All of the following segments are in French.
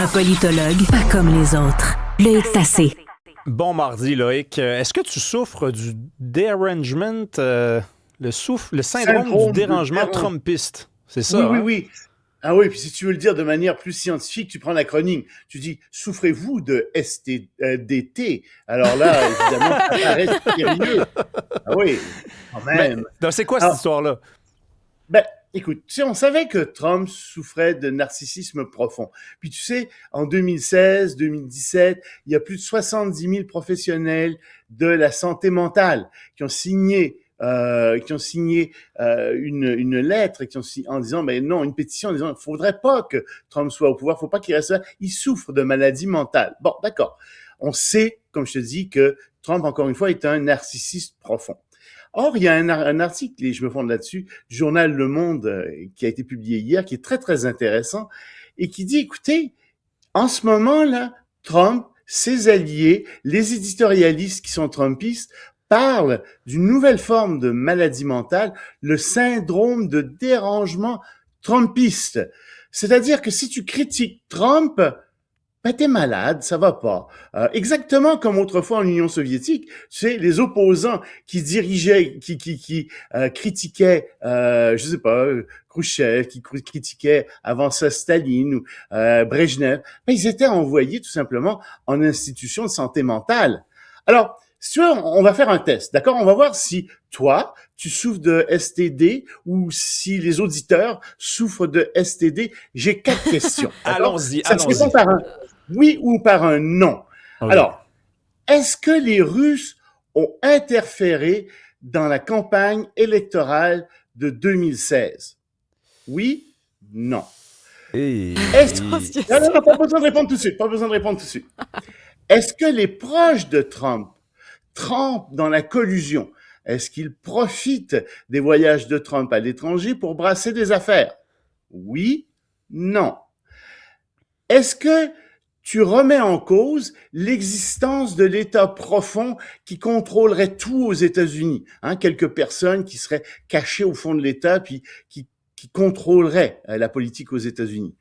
Un politologue pas comme les autres. Loïc Tassé. Bon mardi, Loïc. Est-ce que tu souffres du derangement, le syndrome du dérangement trumpiste? C'est ça, Oui, hein? oui. Ah oui, puis si tu veux le dire de manière plus scientifique, tu prends l'acronyme. Tu dis, souffrez-vous de STDT? Alors là, évidemment, ça paraît sérieux. Ah oui, quand même. Donc, c'est quoi cette histoire-là? Ben, écoute, tu sais, on savait que Trump souffrait de narcissisme profond. Puis tu sais, en 2016, 2017, il y a plus de 70 000 professionnels de la santé mentale qui ont signé une lettre en disant, ben non, une pétition en disant, il faudrait pas que Trump soit au pouvoir, faut pas qu'il reste là. Il souffre de maladies mentales. Bon, d'accord. On sait, comme je te dis, que Trump, encore une fois, est un narcissiste profond. Or, il y a un article, et je me fonde là-dessus, du journal Le Monde, qui a été publié hier, qui est très, très intéressant, et qui dit, écoutez, en ce moment-là, Trump, ses alliés, les éditorialistes qui sont trumpistes, parlent d'une nouvelle forme de maladie mentale, le syndrome de dérangement trumpiste. C'est-à-dire que si tu critiques Trump, ben t'es malade, ça va pas. Exactement comme autrefois en Union soviétique, tu sais, les opposants qui dirigeaient, qui critiquaient, je sais pas, Khrouchtchev, qui critiquaient avant ça Staline ou Brejnev, ben ils étaient envoyés tout simplement en institution de santé mentale. Alors, si tu veux, on va faire un test, d'accord? On va voir si toi, tu souffres de STD ou si les auditeurs souffrent de STD. J'ai 4 questions. Allons-y, Ça se répond par un oui ou par un non. Okay. Alors, est-ce que les Russes ont interféré dans la campagne électorale de 2016? Oui, non. Hey. Non, pas besoin de répondre tout de suite. Est-ce que les proches de Trump trempent dans la collusion? Est-ce qu'ils profitent des voyages de Trump à l'étranger pour brasser des affaires? Oui, non. Est-ce que tu remets en cause l'existence de l'État profond qui contrôlerait tout aux États-Unis? Quelques personnes qui seraient cachées au fond de l'État puis qui contrôleraient la politique aux États-Unis?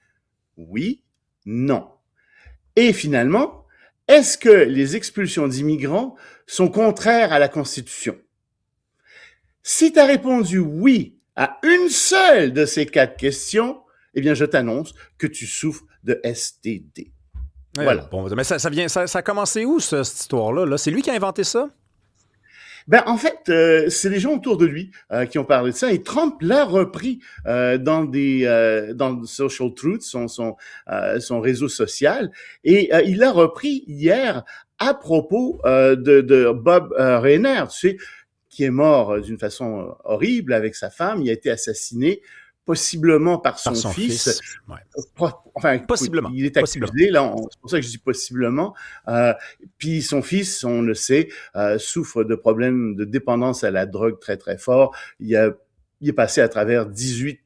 Oui, non. Et finalement, est-ce que les expulsions d'immigrants sont contraires à la Constitution? Si tu as répondu oui à une seule de ces 4 questions, eh bien, je t'annonce que tu souffres de STD. Ouais, voilà. Bon, mais ça a commencé où, cette histoire-là? Là? C'est lui qui a inventé ça? Ben, en fait, c'est les gens autour de lui qui ont parlé de ça, et Trump l'a repris dans le Social Truth, son réseau social, et il l'a repris hier à propos de Bob Rainer, tu sais, qui est mort d'une façon horrible avec sa femme. Il a été assassiné possiblement par son fils. Ouais. Enfin, possiblement. Il est accusé, là, c'est pour ça que je dis possiblement. Puis son fils, on le sait, souffre de problèmes de dépendance à la drogue très, très fort. Il est passé à travers 18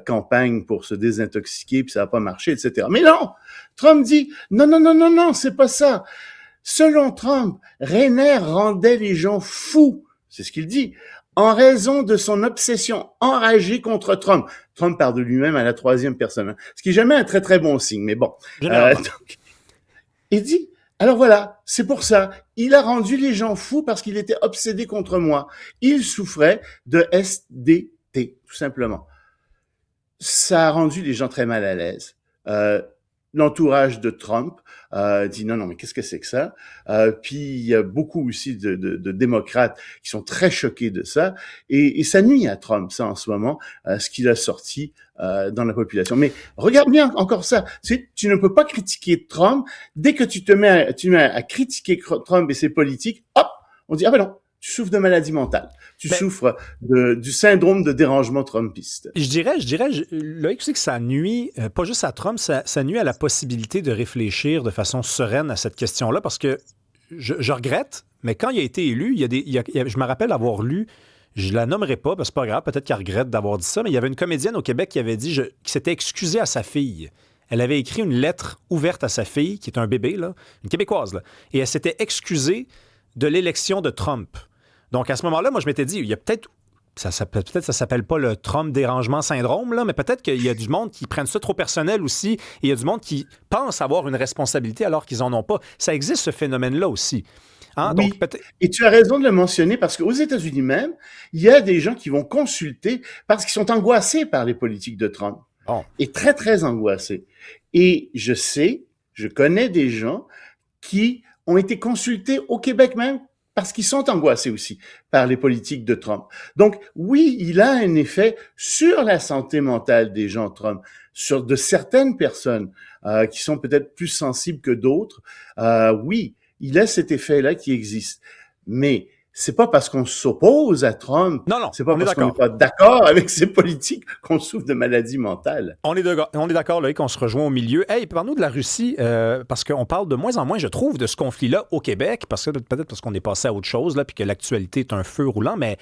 campagnes pour se désintoxiquer, puis ça n'a pas marché, etc. Mais non! Trump dit, non, c'est pas ça. Selon Trump, Rainer rendait les gens fous. C'est ce qu'il dit. En raison de son obsession enragée contre Trump. Trump parle de lui-même à la 3e personne, ce qui est jamais un très, très bon signe, mais bon. Donc, il dit, alors voilà, c'est pour ça. Il a rendu les gens fous parce qu'il était obsédé contre moi. Il souffrait de SDT, tout simplement. Ça a rendu les gens très mal à l'aise. L'entourage de Trump dit non, mais qu'est-ce que c'est que ça? Puis il y a beaucoup aussi de démocrates qui sont très choqués de ça, et ça nuit à Trump, ça, en ce moment, ce qu'il a sorti dans la population. Mais regarde bien encore ça, tu ne peux pas critiquer Trump. Dès que tu mets à critiquer Trump et ses politiques, hop, on dit, ah ben non, tu souffres de maladie mentale. Tu souffres du syndrome de dérangement trumpiste. Je dirais, Loïc, tu sais que ça nuit, pas juste à Trump, ça nuit à la possibilité de réfléchir de façon sereine à cette question-là, parce que je regrette, mais quand il a été élu, je me rappelle avoir lu, je la nommerai pas, parce que c'est pas grave, peut-être qu'elle regrette d'avoir dit ça, mais il y avait une comédienne au Québec qui avait dit, qui s'était excusée à sa fille. Elle avait écrit une lettre ouverte à sa fille, qui est un bébé, là, une Québécoise, là, et elle s'était excusée de l'élection de Trump. Donc, à ce moment-là, moi, je m'étais dit, il y a peut-être peut-être ça s'appelle pas le Trump dérangement syndrome, là, mais peut-être qu'il y a du monde qui prennent ça trop personnel aussi, et il y a du monde qui pense avoir une responsabilité alors qu'ils en ont pas. Ça existe, ce phénomène-là aussi. Hein? Oui, Donc, peut-être... et tu as raison de le mentionner parce qu'aux États-Unis même, il y a des gens qui vont consulter parce qu'ils sont angoissés par les politiques de Trump. Bon. Et très, très angoissés. Et je connais des gens qui ont été consultés au Québec même parce qu'ils sont angoissés aussi par les politiques de Trump. Donc, oui, il a un effet sur la santé mentale des gens Trump, sur de certaines personnes qui sont peut-être plus sensibles que d'autres. Oui, il a cet effet-là qui existe. Mais c'est pas parce qu'on s'oppose à Trump, Non, c'est pas on est parce qu'on n'est d'accord. pas d'accord avec ses politiques qu'on souffre de maladies mentales. On est d'accord, Loïc, on se rejoint au milieu. Hey, parle-nous de la Russie, parce qu'on parle de moins en moins, je trouve, de ce conflit-là au Québec, peut-être parce qu'on est passé à autre chose, là, puis que l'actualité est un feu roulant, mais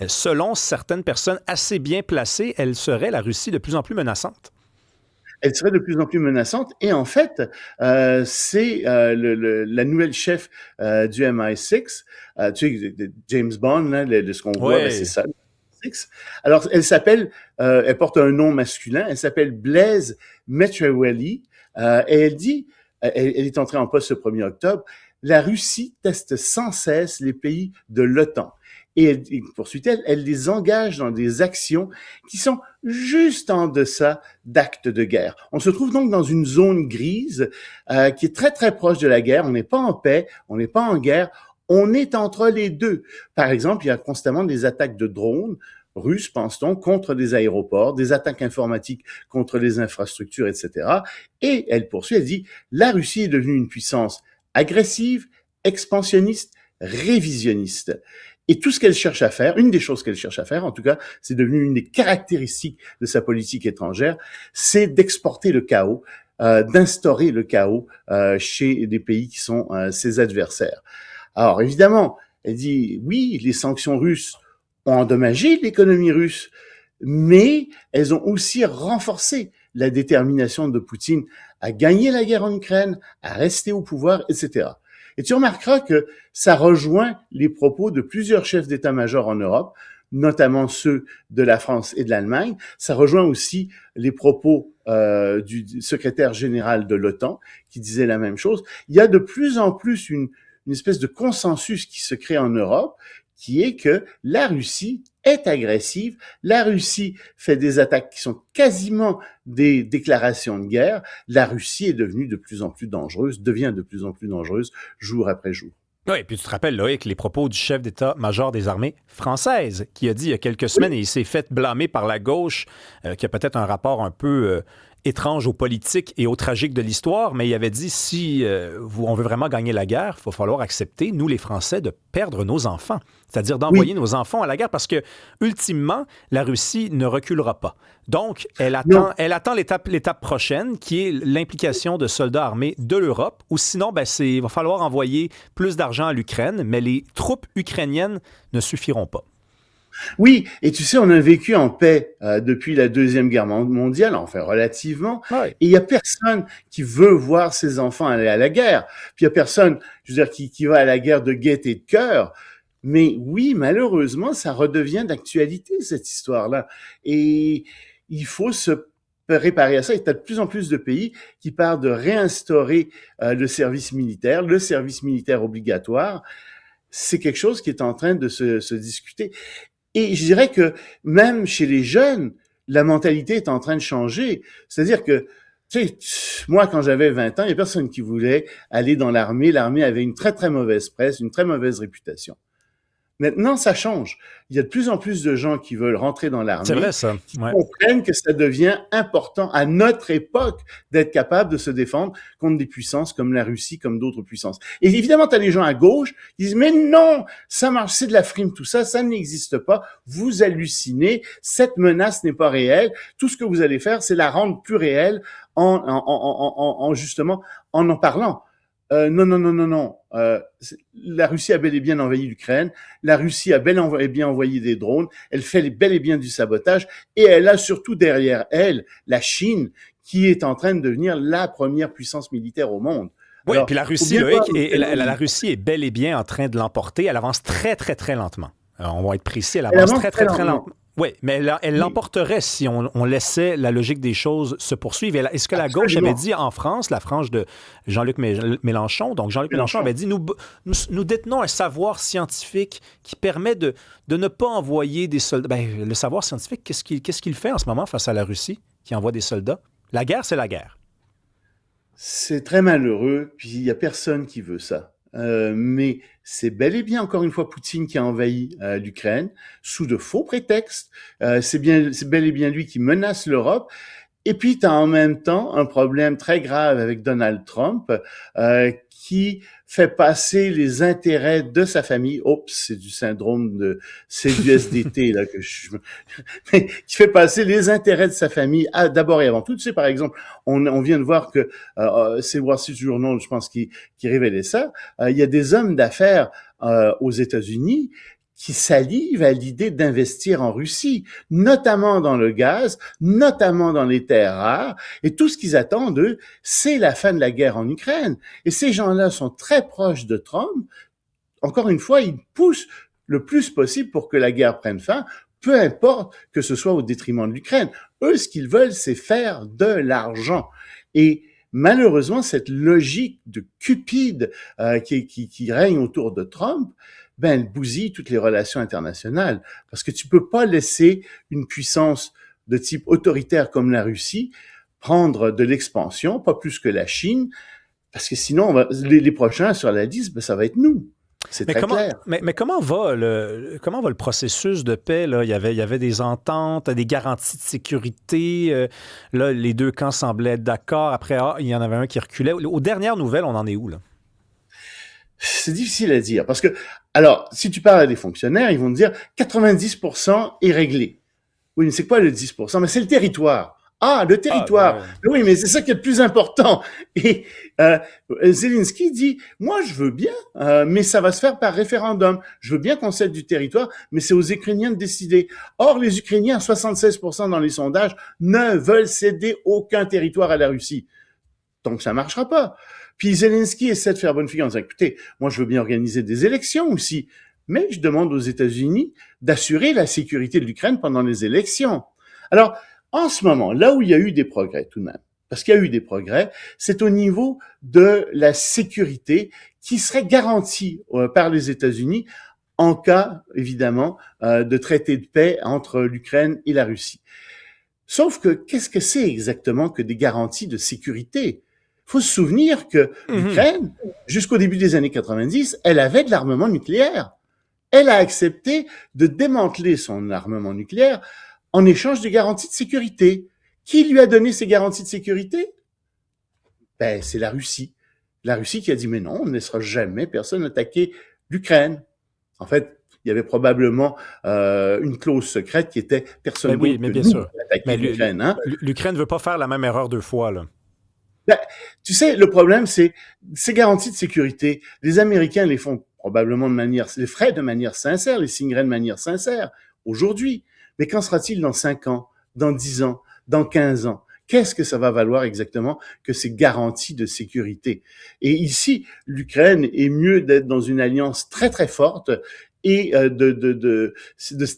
selon certaines personnes assez bien placées, la Russie, de plus en plus menaçante. Elle serait de plus en plus menaçante. Et en fait, c'est la nouvelle chef du MI6, tu sais, de James Bond, là, de ce qu'on voit, ben, c'est ça. Alors, elle porte un nom masculin, elle s'appelle Blaise Metrawali, et elle dit, elle est entrée en poste ce 1er octobre, la Russie teste sans cesse les pays de l'OTAN. Et poursuit-elle, elle les engage dans des actions qui sont juste en deçà d'actes de guerre. On se trouve donc dans une zone grise qui est très, très proche de la guerre. On n'est pas en paix, on n'est pas en guerre, on est entre les deux. Par exemple, il y a constamment des attaques de drones russes, pense-t-on, contre des aéroports, des attaques informatiques contre les infrastructures, etc. Et elle poursuit, elle dit, la Russie est devenue une puissance agressive, expansionniste, révisionniste. Et tout ce qu'elle cherche à faire, une des choses qu'elle cherche à faire, en tout cas, c'est devenu une des caractéristiques de sa politique étrangère, c'est d'exporter le chaos, d'instaurer le chaos chez des pays qui sont ses adversaires. Alors évidemment, elle dit, oui, les sanctions russes ont endommagé l'économie russe, mais elles ont aussi renforcé la détermination de Poutine à gagner la guerre en Ukraine, à rester au pouvoir, etc. Et tu remarqueras que ça rejoint les propos de plusieurs chefs d'état-major en Europe, notamment ceux de la France et de l'Allemagne. Ça rejoint aussi les propos du secrétaire général de l'OTAN, qui disait la même chose. Il y a de plus en plus une espèce de consensus qui se crée en Europe, qui est que la Russie est agressive, la Russie fait des attaques qui sont quasiment des déclarations de guerre, la Russie est devenue de plus en plus dangereuse, devient de plus en plus dangereuse jour après jour. Oui, et puis tu te rappelles, Loïc, les propos du chef d'état-major des armées françaises, qui a dit il y a quelques semaines, et il s'est fait blâmer par la gauche, qui a peut-être un rapport un peu étrange aux politiques et aux tragiques de l'histoire, mais il avait dit, si on veut vraiment gagner la guerre, il va falloir accepter, nous les Français, de perdre nos enfants. C'est-à-dire d'envoyer nos enfants à la guerre, parce que, ultimement, la Russie ne reculera pas. Donc, elle attend l'étape prochaine, qui est l'implication de soldats armés de l'Europe, ou sinon, il va falloir envoyer plus d'argent à l'Ukraine, mais les troupes ukrainiennes ne suffiront pas. Oui, et tu sais, on a vécu en paix depuis la Deuxième Guerre mondiale, enfin relativement, et il y a personne qui veut voir ses enfants aller à la guerre. Puis il y a personne, je veux dire, qui va à la guerre de gaieté de cœur. Mais oui, malheureusement, ça redevient d'actualité, cette histoire-là. Et il faut se préparer à ça. Et tu as de plus en plus de pays qui parlent de réinstaurer le service militaire obligatoire. C'est quelque chose qui est en train de se discuter. Et je dirais que même chez les jeunes, la mentalité est en train de changer. C'est-à-dire que, tu sais, moi, quand j'avais 20 ans, il n'y a personne qui voulait aller dans l'armée. L'armée avait une très, très mauvaise presse, une très mauvaise réputation. Maintenant, ça change. Il y a de plus en plus de gens qui veulent rentrer dans l'armée. C'est vrai, ça. Qui comprennent que ça devient important à notre époque d'être capable de se défendre contre des puissances comme la Russie, comme d'autres puissances. Et évidemment, tu as les gens à gauche qui disent « Mais non, ça marche, c'est de la frime, tout ça, ça n'existe pas. Vous hallucinez, cette menace n'est pas réelle. Tout ce que vous allez faire, c'est la rendre plus réelle justement en parlant. » Non. La Russie a bel et bien envahi l'Ukraine. La Russie a bel et bien envoyé des drones. Elle fait bel et bien du sabotage. Et elle a surtout derrière elle la Chine, qui est en train de devenir la première puissance militaire au monde. Oui, alors, puis la Russie, Loïc, la Russie est bel et bien en train de l'emporter. Elle avance très, très, très lentement. On va être précis, elle Elle avance avance très, très très, très lentement. lentement. Oui, mais elle Oui, l'emporterait si on laissait la logique des choses se poursuivre. Et est-ce que la gauche avait absolument. dit en France, la frange de Jean-Luc Mélenchon, donc Jean-Luc Mélenchon Mélenchon. avait dit, nous détenons un savoir scientifique qui permet de ne pas envoyer des soldats. Ben, le savoir scientifique, qu'est-ce qu'il fait en ce moment face à la Russie qui envoie des soldats? La guerre, c'est la guerre. C'est très malheureux, puis il y a personne qui veut ça. Mais c'est bel et bien, encore une fois, Poutine qui a envahi l'Ukraine sous de faux prétextes. C'est bel et bien lui qui menace l'Europe. Et puis, tu as en même temps un problème très grave avec Donald Trump qui fait passer les intérêts de sa famille. Oups, c'est du syndrome c'est du SDT là mais qui fait passer les intérêts de sa famille d'abord et avant tout. Tu sais, par exemple, on vient de voir que c'est Wall Street Journal, je pense, qui révélait ça. Il y a des hommes d'affaires aux États-Unis qui salivent à l'idée d'investir en Russie, notamment dans le gaz, notamment dans les terres rares, et tout ce qu'ils attendent, eux, c'est la fin de la guerre en Ukraine. Et ces gens-là sont très proches de Trump. Encore une fois, ils poussent le plus possible pour que la guerre prenne fin, peu importe que ce soit au détriment de l'Ukraine. Eux, ce qu'ils veulent, c'est faire de l'argent. Et malheureusement, cette logique de cupide qui règne autour de Trump, ben, elle bousille toutes les relations internationales. Parce que tu peux pas laisser une puissance de type autoritaire comme la Russie prendre de l'expansion, pas plus que la Chine, parce que sinon, les prochains sur la liste, ben, ça va être nous. C'est très clair. Mais comment va le processus de paix? Là? Il y avait des ententes, des garanties de sécurité. Là, les deux camps semblaient être d'accord. Après, il y en avait un qui reculait. Aux dernières nouvelles, on en est où, là? C'est difficile à dire parce que, alors, si tu parles à des fonctionnaires, ils vont te dire 90% est réglé. Oui, mais c'est quoi le 10%? Mais c'est le territoire. Ah, le Ah, territoire. ben, Oui, mais c'est ça qui est le plus important. Et Zelensky dit, moi, je veux bien, mais ça va se faire par référendum. Je veux bien qu'on cède du territoire, mais c'est aux Ukrainiens de décider. Or, les Ukrainiens, 76% dans les sondages, ne veulent céder aucun territoire à la Russie. Donc, ça marchera pas. Puis Zelensky essaie de faire bonne figure en disant, écoutez, moi, je veux bien organiser des élections aussi, mais je demande aux États-Unis d'assurer la sécurité de l'Ukraine pendant les élections. Alors, en ce moment, là où il y a eu des progrès tout de même, parce qu'il y a eu des progrès, c'est au niveau de la sécurité qui serait garantie par les États-Unis en cas, évidemment, de traité de paix entre l'Ukraine et la Russie. Sauf que, qu'est-ce que c'est exactement que des garanties de sécurité? Il faut se souvenir que l'Ukraine, jusqu'au début des années 90, elle avait de l'armement nucléaire. Elle a accepté de démanteler son armement nucléaire en échange de garanties de sécurité. Qui lui a donné ces garanties de sécurité? Ben, c'est la Russie. La Russie qui a dit, mais non, on ne laissera jamais personne attaquer l'Ukraine. En fait, il y avait probablement une clause secrète qui était personne ben oui, d'autre mais que bien nous sûr. qui attaquer Mais l'Ukraine. Hein? l'Ukraine ne veut pas faire la même erreur deux fois, là. Ben, tu sais, le problème, c'est ces garanties de sécurité. Les Américains les font probablement les feraient de manière sincère, les signeraient de manière sincère aujourd'hui. Mais qu'en sera-t-il dans 5 ans, dans 10 ans, dans 15 ans? Qu'est-ce que ça va valoir exactement que ces garanties de sécurité? Et ici, l'Ukraine est mieux d'être dans une alliance très très forte et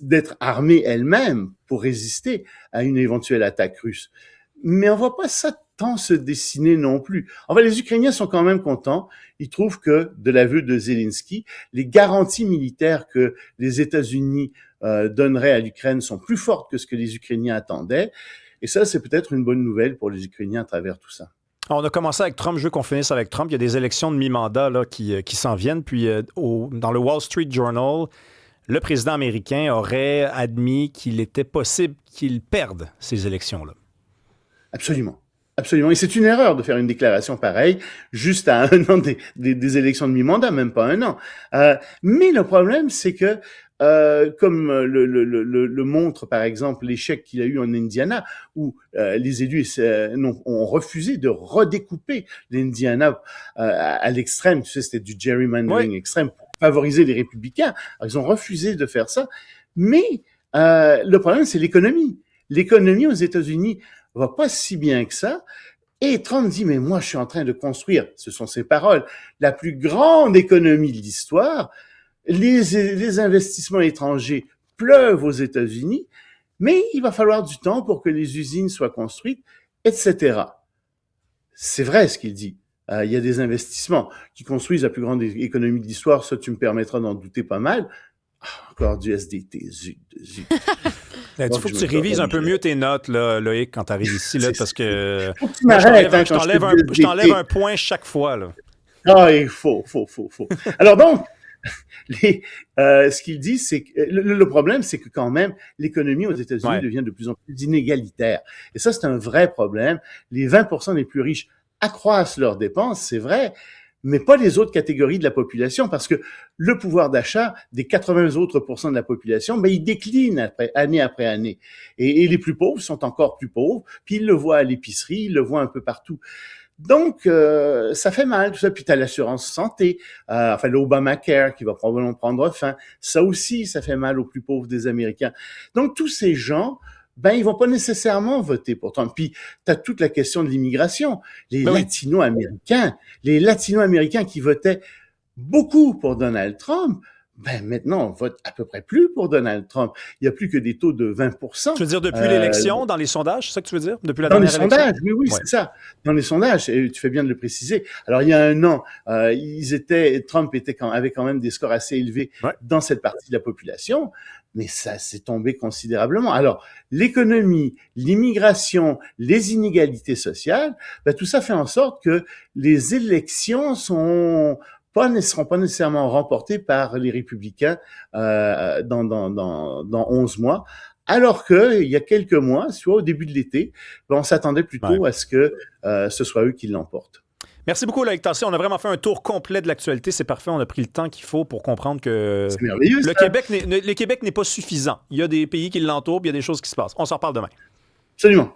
d'être armée elle-même pour résister à une éventuelle attaque russe. Mais on voit pas ça tant se dessiner non plus. En fait, les Ukrainiens sont quand même contents. Ils trouvent que, de l'aveu de Zelensky, les garanties militaires que les États-Unis donneraient à l'Ukraine sont plus fortes que ce que les Ukrainiens attendaient. Et ça, c'est peut-être une bonne nouvelle pour les Ukrainiens à travers tout ça. On a commencé avec Trump, je veux qu'on finisse avec Trump. Il y a des élections de mi-mandat là, qui s'en viennent. Puis dans le Wall Street Journal, le président américain aurait admis qu'il était possible qu'il perde ces élections-là. Absolument. Absolument. Et c'est une erreur de faire une déclaration pareille juste à un an des élections de mi-mandat, même pas un an. Mais le problème, c'est que comme le montre par exemple l'échec qu'il a eu en Indiana, où les élus ont refusé de redécouper l'Indiana à l'extrême, tu sais, c'était du gerrymandering extrême pour favoriser les républicains. Alors, ils ont refusé de faire ça. Mais le problème, c'est l'économie. L'économie aux États-Unis va pas si bien que ça. Et Trump dit, mais moi, je suis en train de construire, ce sont ses paroles, la plus grande économie de l'histoire. les investissements étrangers pleuvent aux États-Unis, mais il va falloir du temps pour que les usines soient construites, etc. C'est vrai ce qu'il dit. Il y a des investissements qui construisent la plus grande économie de l'histoire, ça tu me permettras d'en douter pas mal. Encore du SDT, zut. Il faut que tu révises un peu mieux tes notes, là, Loïc, quand tu arrives ici, là, parce que faut que tu m'arrêtes, je t'enlève un point chaque fois. Là. Ah, il faut. Alors donc, ce qu'il dit, c'est que le problème, c'est que quand même, l'économie aux États-Unis devient de plus en plus inégalitaire. Et ça, c'est un vrai problème. Les 20% les plus riches accroissent leurs dépenses, c'est vrai, mais pas les autres catégories de la population, parce que le pouvoir d'achat des 80 autres % de la population, il décline année après année. Et les plus pauvres sont encore plus pauvres, puis ils le voient à l'épicerie, ils le voient un peu partout. Donc, ça fait mal, tout ça. Puis t'as l'assurance santé, l'Obamacare qui va probablement prendre fin. Ça aussi, ça fait mal aux plus pauvres des Américains. Donc, tous ces gens, ils vont pas nécessairement voter pour Trump. Puis, t'as toute la question de l'immigration. Les Latino-Américains qui votaient beaucoup pour Donald Trump, maintenant, on vote à peu près plus pour Donald Trump. Il n'y a plus que des taux de 20%. Tu veux dire depuis l'élection, dans les sondages, c'est ça que tu veux dire? Depuis la dernière élection? Dans les sondages, oui, c'est ça. Dans les sondages, et tu fais bien de le préciser. Alors, il y a un an, Trump avait quand même des scores assez élevés dans cette partie de la population, mais ça s'est tombé considérablement. Alors, l'économie, l'immigration, les inégalités sociales, tout ça fait en sorte que les élections ne seront pas nécessairement remportés par les républicains dans 11 mois, alors que il y a quelques mois, soit au début de l'été, on s'attendait plutôt à ce que ce soit eux qui l'emportent. Merci beaucoup, Loïc Tassé. On a vraiment fait un tour complet de l'actualité. C'est parfait. On a pris le temps qu'il faut pour comprendre que c'est merveilleux, le Québec n'est pas suffisant. Il y a des pays qui l'entourent, puis il y a des choses qui se passent. On s'en reparle demain. Absolument.